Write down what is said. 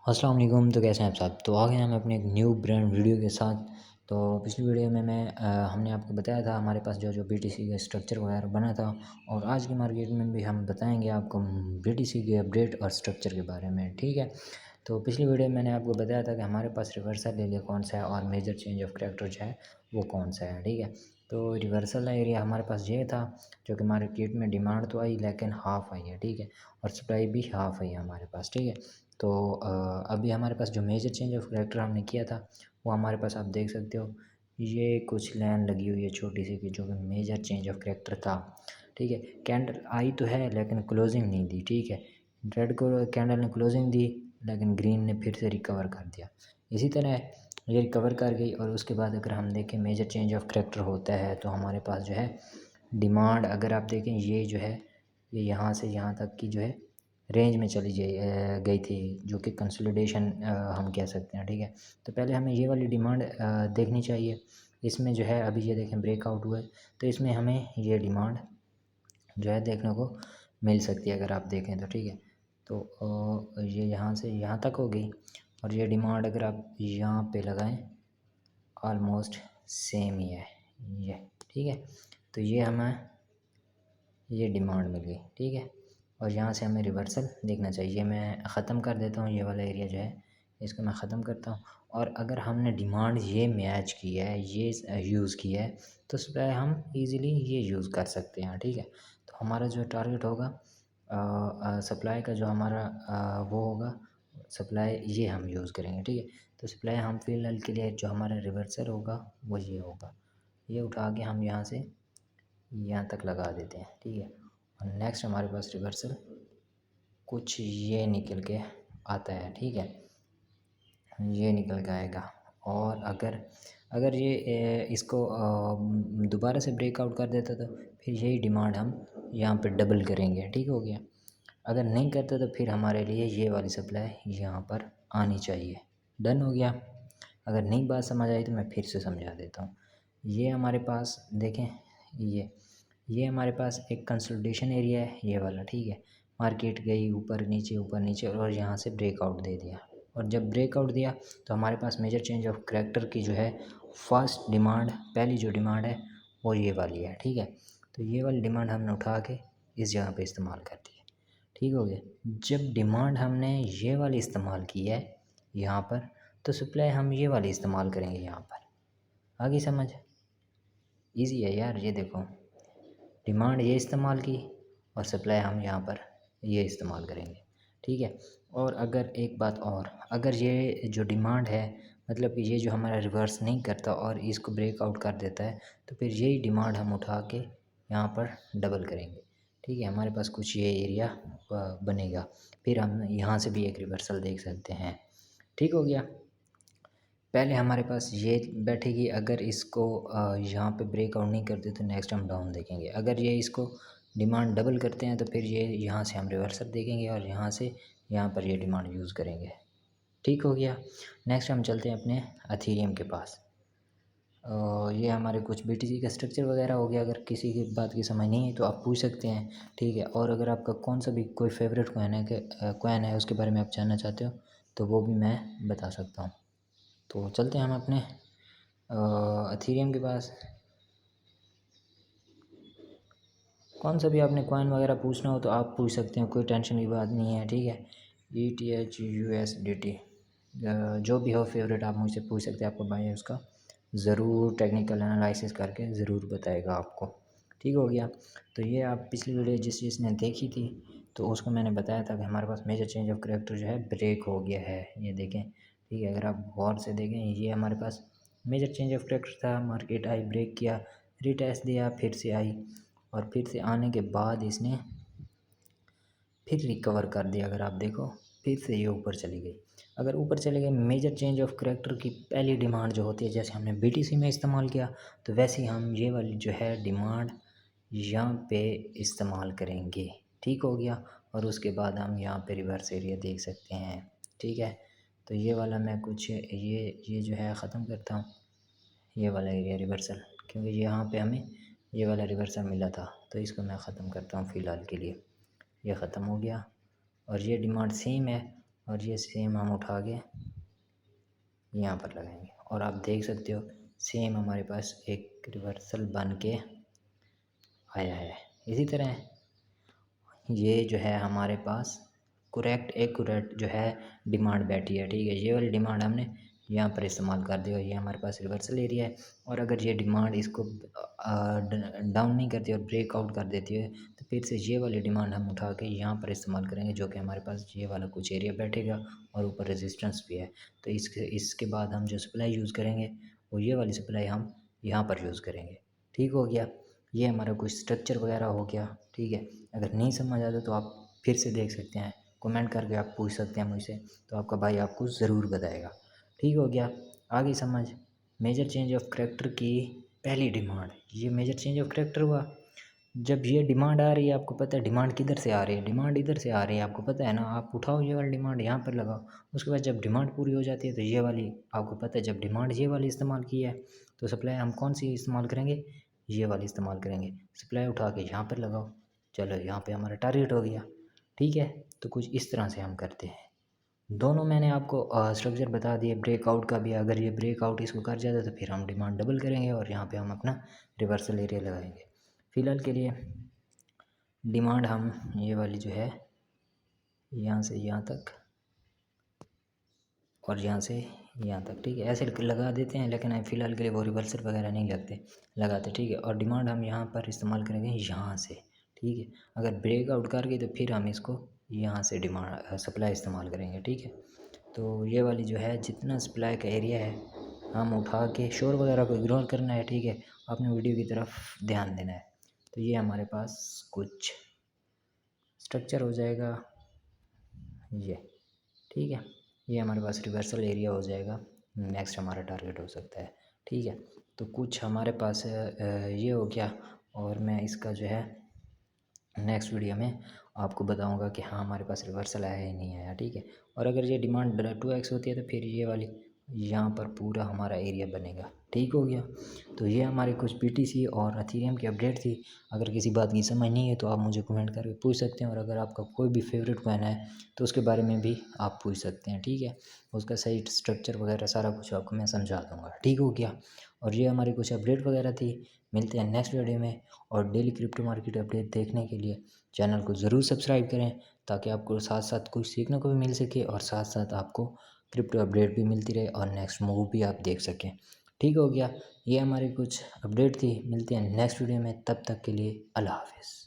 अस्सलाम वालेकुम। तो कैसे हैं आप सब। तो आ गए हम अपने एक न्यू ब्रांड वीडियो के साथ। तो पिछली वीडियो में हमने आपको बताया था हमारे पास जो बीटीसी का स्ट्रक्चर वगैरह बना था, और आज की मार्केट में भी हम बताएंगे आपको बीटीसी के अपडेट और स्ट्रक्चर के बारे में। ठीक है। तो पिछली वीडियो में मैंने आपको बताया था कि हमारे पास रिवर्सल एरिया कौन सा है और मेजर चेंज ऑफ करैक्टर जो है वो कौन सा है। ठीक है। तो रिवर्सल एरिया हमारे पास ये था, जो कि मार्केट में डिमांड तो आई लेकिन हाफ़ आई है। ठीक है। और सप्लाई भी हाफ़ आई है हमारे पास। ठीक है। तो अभी हमारे पास जो मेजर चेंज ऑफ करैक्टर हमने किया था वो हमारे पास आप देख सकते हो, ये कुछ लाइन लगी हुई है छोटी सी की, जो कि मेजर चेंज ऑफ करैक्टर था। ठीक है। कैंडल आई तो है लेकिन क्लोजिंग नहीं दी। ठीक है। रेड को कैंडल ने क्लोजिंग दी लेकिन ग्रीन ने फिर से रिकवर कर दिया। इसी तरह ये रिकवर कर गई, और उसके बाद अगर हम देखें मेजर चेंज ऑफ करैक्टर होता है तो हमारे पास जो है डिमांड, अगर आप देखें ये जो है ये यहाँ से यहाँ तक की जो है रेंज में चली गई थी, जो कि कंसोलिडेशन हम कह सकते हैं। ठीक है। तो पहले हमें ये वाली डिमांड देखनी चाहिए। इसमें जो है अभी ये देखें ब्रेकआउट हुआ है, तो इसमें हमें ये डिमांड जो है देखने को मिल सकती है अगर आप देखें तो। ठीक है। तो ये यहाँ से यहाँ तक हो गई, और ये डिमांड अगर आप यहाँ पे लगाएं ऑलमोस्ट सेम ही है ये। ठीक है। तो ये हमें ये डिमांड मिल गई। ठीक है। और यहाँ से हमें रिवर्सल देखना चाहिए। मैं ख़त्म कर देता हूँ ये वाला एरिया जो है, इसको मैं ख़त्म करता हूँ। और अगर हमने डिमांड ये मैच की है, ये यूज़ की है, तो सप्लाई हम इजीली ये यूज़ कर सकते हैं। ठीक है। तो हमारा जो टारगेट होगा सप्लाई का, जो हमारा वो होगा सप्लाई, ये हम यूज़ करेंगे। ठीक है। तो सप्लाई हम फिलहाल के लिए जो हमारा रिवर्सल होगा वो ये होगा, ये उठा के हम यहाँ से यहाँ तक लगा देते हैं। ठीक है। और नेक्स्ट हमारे पास रिवर्सल कुछ ये निकल के आता है। ठीक है। ये निकल के आएगा, और अगर अगर ये इसको दोबारा से ब्रेकआउट कर देता तो फिर यही डिमांड हम यहाँ पे डबल करेंगे। ठीक हो गया। अगर नहीं करता तो फिर हमारे लिए ये वाली सप्लाई यहाँ पर आनी चाहिए। डन हो गया। अगर नहीं बात समझ आई तो मैं फिर से समझा देता हूँ। ये हमारे पास देखें, ये हमारे पास एक कंसोलिडेशन एरिया है ये वाला। ठीक है। मार्केट गई ऊपर नीचे और यहाँ से ब्रेकआउट दे दिया, और जब ब्रेकआउट दिया तो हमारे पास मेजर चेंज ऑफ करैक्टर की जो है फर्स्ट डिमांड, पहली जो डिमांड है वो ये वाली है। ठीक है। तो ये वाली डिमांड हमने उठा के इस जगह पे इस्तेमाल कर दी है। ठीक हो गया। जब डिमांड हमने ये वाली इस्तेमाल की है यहाँ पर, तो सप्लाई हम ये वाली इस्तेमाल करेंगे यहाँ पर। आगे समझ, ईजी है यार। ये देखो, डिमांड ये इस्तेमाल की और सप्लाई हम यहाँ पर ये इस्तेमाल करेंगे। ठीक है। और अगर एक बात और, अगर ये जो डिमांड है, मतलब कि ये जो हमारा रिवर्स नहीं करता और इसको ब्रेकआउट कर देता है, तो फिर यही डिमांड हम उठा के यहाँ पर डबल करेंगे। ठीक है। हमारे पास कुछ ये एरिया बनेगा, फिर हम यहाँ से भी एक रिवर्सल देख सकते हैं। ठीक हो गया। पहले हमारे पास ये बैठेगी, अगर इसको यहाँ पे ब्रेकआउट नहीं करते तो नेक्स्ट हम डाउन देखेंगे। अगर ये इसको डिमांड डबल करते हैं तो फिर ये यहाँ से हम रिवर्सल देखेंगे, और यहाँ से यहाँ पर ये डिमांड यूज़ करेंगे। ठीक हो गया। नेक्स्ट हम चलते हैं अपने अथीरियम के पास। ये हमारे कुछ बीटीसी का स्ट्रक्चर वगैरह हो गया। अगर किसी की बात की समझ नहीं है तो आप पूछ सकते हैं। ठीक है। और अगर आपका कौन सा भी कोई फेवरेट कॉइन है उसके बारे में आप जानना चाहते हो तो वो भी मैं बता सकता हूँ। तो चलते हैं हम अपने अथीरियम के पास। कौन सा भी आपने कॉइन वगैरह पूछना हो तो आप पूछ सकते हैं, कोई टेंशन की बात नहीं है। ठीक है। ETH USDT जो भी हो फेवरेट आप मुझसे पूछ सकते हैं। आपको भाई उसका ज़रूर टेक्निकल एनालिसिस करके ज़रूर बताएगा आपको। ठीक हो गया। तो ये आप पिछली वीडियो जिस चीज़ ने देखी थी तो उसको मैंने बताया था कि हमारे पास मेजर चेंज ऑफ करैक्टर जो है ब्रेक हो गया है, ये देखें। ठीक है। अगर आप गौर से देखें, ये हमारे पास मेजर चेंज ऑफ करैक्टर था, मार्केट आई, ब्रेक किया, रिटेस्ट दिया, फिर से आई, और फिर से आने के बाद इसने फिर रिकवर कर दिया। अगर आप देखो फिर से ये ऊपर चली गई। अगर ऊपर चले गए, मेजर चेंज ऑफ करैक्टर की पहली डिमांड जो होती है, जैसे हमने बीटीसी में इस्तेमाल किया, तो वैसे ही हम ये वाली जो है डिमांड यहाँ पे इस्तेमाल करेंगे। ठीक हो गया। और उसके बाद हम यहाँ पे रिवर्स एरिया देख सकते हैं। ठीक है। तो ये वाला मैं कुछ ये जो है ख़त्म करता हूँ, ये वाला एरिया रिवर्सल, क्योंकि यहाँ पे हमें ये वाला रिवर्सल मिला था, तो इसको मैं ख़त्म करता हूँ फ़िलहाल के लिए। ये ख़त्म हो गया, और ये डिमांड सेम है, और ये सेम हम उठा के यहाँ पर लगाएंगे और आप देख सकते हो सेम हमारे पास एक रिवर्सल बन के आया है। इसी तरह ये जो है हमारे पास करेक्ट एक्यूरेट जो है डिमांड बैठी है, ठीक है। ये वाली डिमांड हमने यहाँ पर इस्तेमाल कर दी और ये हमारे पास रिवर्सल एरिया है। और अगर ये डिमांड इसको डाउन नहीं करती और ब्रेकआउट कर देती है तो फिर से ये वाली डिमांड हम उठा के यहाँ पर इस्तेमाल करेंगे, जो कि हमारे पास ये वाला कुछ एरिया बैठेगा और ऊपर रेजिस्टेंस भी है। तो इसके बाद हम जो सप्लाई यूज़ करेंगे वो ये वाली सप्लाई हम यहाँ पर यूज़ करेंगे, ठीक हो गया। ये हमारा कुछ स्ट्रक्चर वगैरह हो गया, ठीक है। अगर नहीं समझ आता तो आप फिर से देख सकते हैं, कमेंट करके आप पूछ सकते हैं मुझसे, तो आपका भाई आपको ज़रूर बताएगा, ठीक हो गया। आगे समझ मेजर चेंज ऑफ करैक्टर की पहली डिमांड, ये मेजर चेंज ऑफ करैक्टर हुआ जब ये डिमांड आ रही है। आपको पता है डिमांड किधर से आ रही है, डिमांड इधर से आ रही है, आपको पता है ना। आप उठाओ ये वाली डिमांड यहाँ पर लगाओ, उसके बाद जब डिमांड पूरी हो जाती है तो ये वाली, आपको पता है जब डिमांड ये वाली इस्तेमाल की है तो सप्लाई हम कौन सी इस्तेमाल करेंगे, ये वाली इस्तेमाल करेंगे। सप्लाई उठा के यहाँ पर लगाओ, चलो यहाँ पे हमारा टारगेट हो गया, ठीक है। तो कुछ इस तरह से हम करते हैं। दोनों मैंने आपको स्ट्रक्चर बता दिए, ब्रेकआउट का भी। अगर ये ब्रेकआउट इसको कर जाता है तो फिर हम डिमांड डबल करेंगे और यहाँ पे हम अपना रिवर्सल एरिया लगाएंगे। फ़िलहाल के लिए डिमांड हम ये वाली जो है यहाँ से यहाँ तक और यहाँ से यहाँ तक, ठीक है, ऐसे लगा देते हैं। लेकिन फ़िलहाल के लिए वो रिवर्सल वगैरह नहीं लगाते, ठीक है। और डिमांड हम यहाँ पर इस्तेमाल करेंगे यहाँ से, ठीक है। अगर ब्रेकआउट कर गई तो फिर हम इसको यहाँ से डिमांड सप्लाई इस्तेमाल करेंगे, ठीक है। तो ये वाली जो है जितना सप्लाई का एरिया है हम उठा के, शोर वगैरह को इग्नोर करना है, ठीक है। आपने वीडियो की तरफ ध्यान देना है। तो ये हमारे पास कुछ स्ट्रक्चर हो जाएगा ये, ठीक है। ये हमारे पास रिवर्सल एरिया हो जाएगा, नेक्स्ट हमारा टारगेट हो सकता है, ठीक है। तो कुछ हमारे पास ये हो गया और मैं इसका जो है नेक्स्ट वीडियो में आपको बताऊंगा कि हाँ हमारे पास रिवर्सल आया या नहीं आया, ठीक है। और अगर ये डिमांड 2x होती है तो फिर ये वाली यहाँ पर पूरा हमारा एरिया बनेगा, ठीक हो गया। तो ये हमारी कुछ पीटीसी और एथेरियम की अपडेट थी। अगर किसी बात की समझ नहीं है तो आप मुझे कमेंट करके पूछ सकते हैं, और अगर आपका कोई भी फेवरेट कॉइन है तो उसके बारे में भी आप पूछ सकते हैं, ठीक है। उसका सही स्ट्रक्चर वगैरह सारा कुछ आपको मैं समझा दूँगा, ठीक हो गया। और ये हमारी कुछ अपडेट वगैरह थी। मिलते हैं नेक्स्ट वीडियो में। और डेली क्रिप्टो मार्केट अपडेट देखने के लिए चैनल को ज़रूर सब्सक्राइब करें, ताकि आपको साथ साथ कुछ सीखने को भी मिल सके और साथ साथ आपको क्रिप्टो अपडेट भी मिलती रहे और नेक्स्ट मूव भी आप देख सकें, ठीक हो गया। ये हमारी कुछ अपडेट थी। मिलते हैं नेक्स्ट वीडियो में, तब तक के लिए अल्लाह हाफ़िज़।